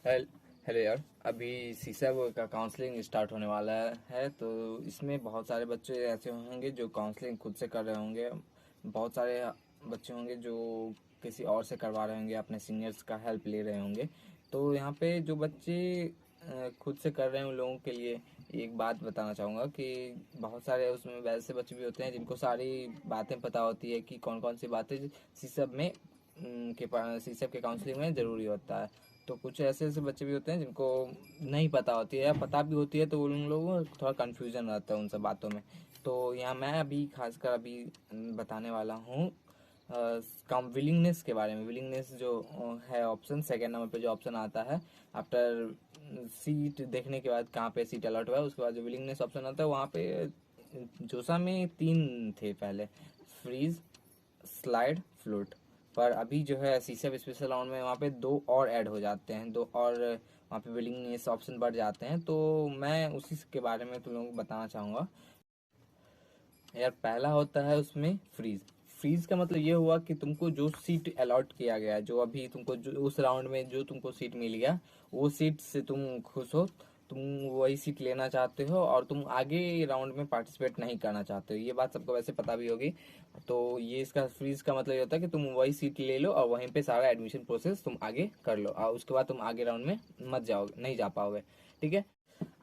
Hello hello यार, अभी सीसा का काउंसलिंग स्टार्ट होने वाला है। तो इसमें बहुत सारे बच्चे ऐसे होंगे जो काउंसलिंग खुद से कर रहे होंगे। बहुत सारे बच्चे होंगे जो किसी और से करवा रहे होंगे, अपने सीनियर्स का हेल्प ले रहे होंगे। तो यहाँ पे जो बच्चे खुद से कर रहे हैं उन लोगों के लिए एक बात बताना चाहूँगा कि बहुत सारे उसमें वैसे बच्चे भी होते हैं जिनको सारी बातें पता होती है कि कौन कौन सी बातें सीसब में सीसब के काउंसलिंग में ज़रूरी होता है। तो कुछ ऐसे ऐसे बच्चे भी होते हैं जिनको नहीं पता होती है या पता भी होती है तो उन लोगों को थोड़ा कन्फ्यूजन रहता है उन सब बातों में। तो यहाँ मैं अभी खासकर अभी बताने वाला हूँ कम विलिंगनेस के बारे में। विलिंगनेस जो है ऑप्शन सेकेंड नंबर पे जो ऑप्शन आता है आफ्टर सीट देखने के बाद कहाँ पे सीट अलॉट हुआ है उसके बाद जो विलिंगनेस ऑप्शन आता है वहाँ पे जोसा में तीन थे पहले, फ्रीज, स्लाइड, फ्लोट। पर अभी जो है सीसीएफ स्पेशल राउंड में वहाँ पे दो और ऐड हो जाते हैं, दो और वहाँ पे विलिंगनेस ऑप्शन बढ़ जाते हैं। तो मैं उसी के बारे में तुम लोगों को बताना चाहूँगा। यार पहला होता है उसमें फ्रीज। फ्रीज का मतलब ये हुआ कि तुमको जो सीट अलॉट किया गया है, जो अभी तुमको जो उस राउंड में जो तुमको सीट मिल गया वो सीट से तुम खुश हो, तुम वही सीट लेना चाहते हो और तुम आगे राउंड में पार्टिसिपेट नहीं करना चाहते हो। ये बात सबको वैसे पता भी होगी। तो ये इसका फ्रीज का मतलब ये होता है कि तुम वही सीट ले लो और वहीं पे सारा एडमिशन प्रोसेस तुम आगे कर लो और उसके बाद तुम आगे राउंड में मत जाओगे, नहीं जा पाओगे। ठीक है।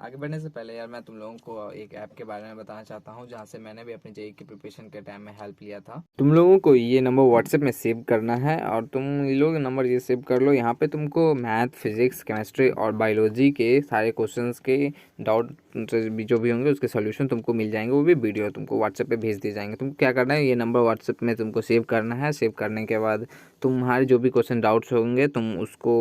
आगे बढ़ने से पहले यार मैं तुम लोगों को एक ऐप के बारे में बताना चाहता हूँ जहाँ से मैंने भी अपनी जेई की प्रिपरेशन के टाइम में हेल्प लिया था। तुम लोगों को ये नंबर व्हाट्सएप में सेव करना है और तुम ये लोग नंबर ये सेव कर लो। यहाँ पे तुमको मैथ, फिजिक्स, केमिस्ट्री और बायोलॉजी के सारे क्वेश्चंस के डाउट भी जो भी होंगे उसके सोल्यूशन तुमको मिल जाएंगे। वो भी वीडियो तुमको व्हाट्सएप पे भेज दिए जाएंगे। तुमको क्या करना है, ये नंबर व्हाट्सएप में तुमको सेव करना है। सेव करने के बाद तुम्हारे जो भी क्वेश्चन डाउट्स होंगे तुम उसको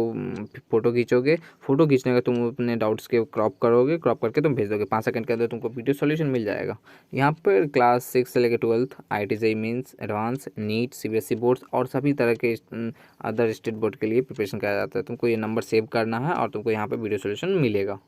फ़ोटो खींचोगे। फ़ोटो खींचने का तुम अपने डाउट्स के क्रॉप करोगे, क्रॉप करके तुम भेज दोगे। 5 सेकंड के अंदर तुमको वीडियो सॉल्यूशन मिल जाएगा। यहाँ पर क्लास 6 से लेकर 12th, IIT JEE Mains, advance, NEET, CBSE boards और सभी तरह के अदर स्टेट बोर्ड के लिए प्रिपरेशन कराया जाता है। तुमको ये नंबर सेव करना है और तुमको यहाँ पर वीडियो सोल्यूशन मिलेगा।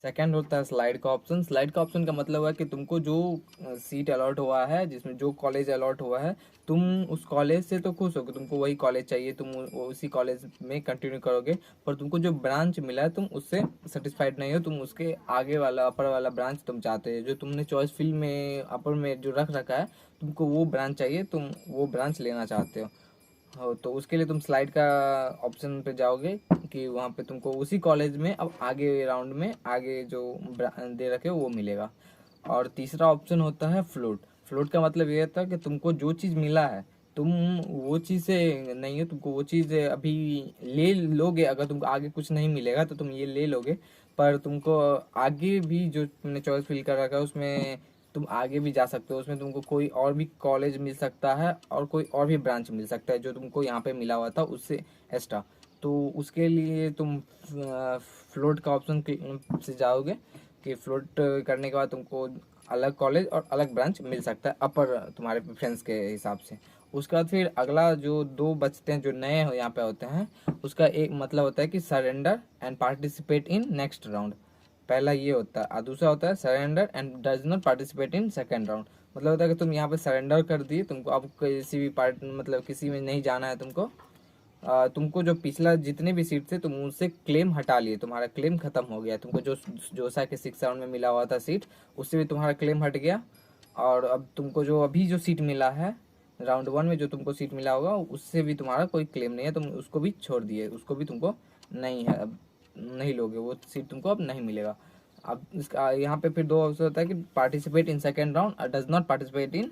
सेकंड होता है स्लाइड का ऑप्शन। स्लाइड का ऑप्शन का मतलब है कि तुमको जो सीट अलॉट हुआ है, जिसमें जो कॉलेज अलॉट हुआ है, तुम उस कॉलेज से तो खुश हो कि तुमको वही कॉलेज चाहिए, तुम उसी कॉलेज में कंटिन्यू करोगे। पर तुमको जो ब्रांच मिला है तुम उससे सेटिस्फाइड नहीं हो, तुम उसके आगे वाला अपर वाला ब्रांच तुम चाहते हो। जो तुमने चॉइस फील्ड में अपर में जो रख रखा है तुमको वो ब्रांच चाहिए, तुम वो ब्रांच लेना चाहते हो। तो उसके लिए तुम स्लाइड का ऑप्शन पे जाओगे कि वहाँ पे तुमको उसी कॉलेज में अब आगे राउंड में आगे जो दे रखे वो मिलेगा। और तीसरा ऑप्शन होता है फ्लोट। फ्लोट का मतलब ये होता है कि तुमको जो चीज़ मिला है तुम वो चीज़ से नहीं है, तुमको वो चीज़ अभी ले लोगे। अगर तुमको आगे कुछ नहीं मिलेगा तो तुम ये ले लोगे, पर तुमको आगे भी जो तुमने चॉइस फिल कर रखा है उसमें तुम आगे भी जा सकते हो। उसमें तुमको कोई और भी कॉलेज मिल सकता है और कोई और भी ब्रांच मिल सकता है जो तुमको यहाँ पे मिला हुआ था उससे एक्स्ट्रा। तो उसके लिए तुम फ्लोट का ऑप्शन से जाओगे कि फ्लोट करने के बाद तुमको अलग कॉलेज और अलग ब्रांच मिल सकता है अपर तुम्हारे प्रेफरेंस के हिसाब से। उसके बाद फिर अगला जो दो बचते हैं जो नए हो यहाँ पे होते हैं, उसका एक मतलब होता है कि surrender and participate in next round. पहला ये होता है और दूसरा होता है surrender and does not participate in second round. मतलब होता है कि तुम यहाँ पे सरेंडर कर दिए, तुमको अब किसी भी पार्ट मतलब किसी में नहीं जाना है तुमको। तुमको जो पिछला जितने भी सीट थे तुम उनसे क्लेम हटा लिए, तुम्हारा क्लेम खत्म हो गया। तुमको जो जोसा के 6 राउंड में मिला हुआ था सीट उससे भी तुम्हारा क्लेम हट गया। और अब तुमको जो अभी जो सीट मिला है राउंड 1 में जो तुमको सीट मिला होगा उससे भी तुम्हारा कोई क्लेम नहीं है, तुम उसको भी छोड़ दिए, उसको भी तुमको नहीं है, अब नहीं लोगे, वो सीट तुमको अब नहीं मिलेगा। अब इसका यहाँ पे फिर दो ऑप्शन होता है कि पार्टिसिपेट इन सेकेंड राउंड और does not participate in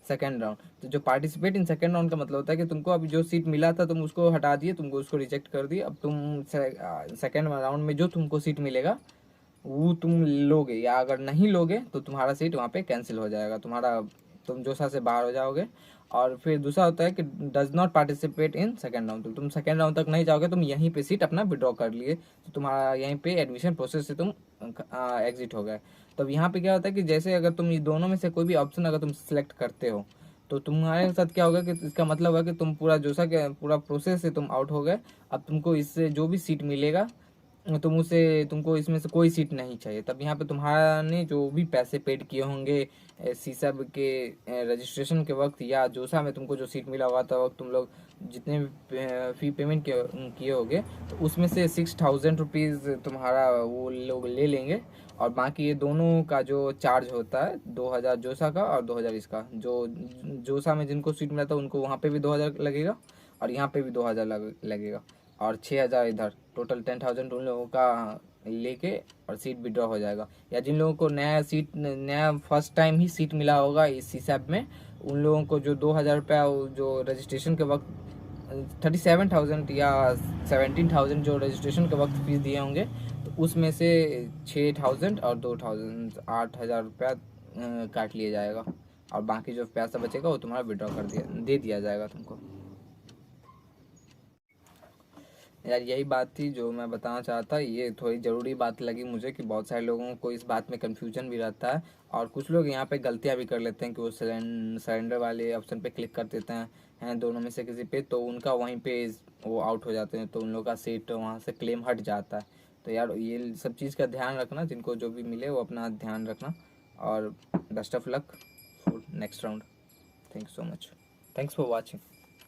second round. तो जो पार्टिसिपेट इन सेकेंड राउंड का मतलब होता है कि तुमको अभी जो सीट मिला था तुम उसको हटा दिए, तुमको उसको रिजेक्ट कर दिए। अब तुम सेकेंड राउंड में जो तुमको सीट मिलेगा वो तुम लोगे, या अगर नहीं लोगे तो तुम्हारा सीट वहाँ पे कैंसिल हो जाएगा, तुम्हारा तुम जोसा से बाहर हो जाओगे। और फिर दूसरा होता है कि does not participate in second round. तो तुम सेकेंड राउंड तक नहीं जाओगे, तुम यहीं पे सीट अपना विड्रॉ कर लिए तो तुम्हारा यहीं पे एडमिशन प्रोसेस से तुम एग्जिट हो गए। तो अब यहाँ पे क्या होता है कि जैसे अगर तुम ये दोनों में से कोई भी ऑप्शन अगर तुम सेलेक्ट करते हो तो तुम्हारे साथ क्या होगा कि इसका मतलब है कि तुम पूरा जोसा के पूरा प्रोसेस से तुम आउट हो गए। अब तुमको इससे जो भी सीट मिलेगा तुम उसे तुमको इसमें से कोई सीट नहीं चाहिए। तब यहाँ पे तुम्हारा ने जो भी पैसे पेड किए होंगे सीसब के रजिस्ट्रेशन के वक्त या जोसा में तुमको जो सीट मिला हुआ था वक्त तुम लोग जितने फ़ी पेमेंट किए होगे तो उसमें से 6000 रुपीज़ तुम्हारा वो लोग ले लेंगे, और बाकी ये दोनों का जो चार्ज होता है 2000 जोसा का और 2000 इसका, जो जोसा में जिनको सीट मिला था उनको वहाँ पे भी 2000 लगेगा और यहाँ पे भी 2000 लगेगा, और 6000 इधर, टोटल 10,000 उन लोगों का लेके और सीट विड्रॉ हो जाएगा। या जिन लोगों को नया फर्स्ट टाइम ही सीट मिला होगा इस हिसाब में, उन लोगों को जो 2000 रुपया जो रजिस्ट्रेशन के वक्त 37,000 या 17,000 जो रजिस्ट्रेशन के वक्त फीस दिए होंगे, तो उसमें से 6,000 और 2,000 8,000 रुपया काट लिया जाएगा, और बाकी जो पैसा बचेगा वो तुम्हारा विड्रॉ दे दिया जाएगा तुमको। यार यही बात थी जो मैं बताना चाहता। ये थोड़ी ज़रूरी बात लगी मुझे कि बहुत सारे लोगों को इस बात में कन्फ्यूजन भी रहता है, और कुछ लोग यहाँ पे गलतियाँ भी कर लेते हैं कि वो सरेंडर वाले ऑप्शन पे क्लिक कर देते हैं दोनों में से किसी पे, तो उनका वहीं पे वो आउट हो जाते हैं, तो उन लोगों का सीट वहाँ से क्लेम हट जाता है। तो यार ये सब चीज़ का ध्यान रखना, जिनको जो भी मिले वो अपना ध्यान रखना, और best of luck for next round. Thank you so much, thanks for watching.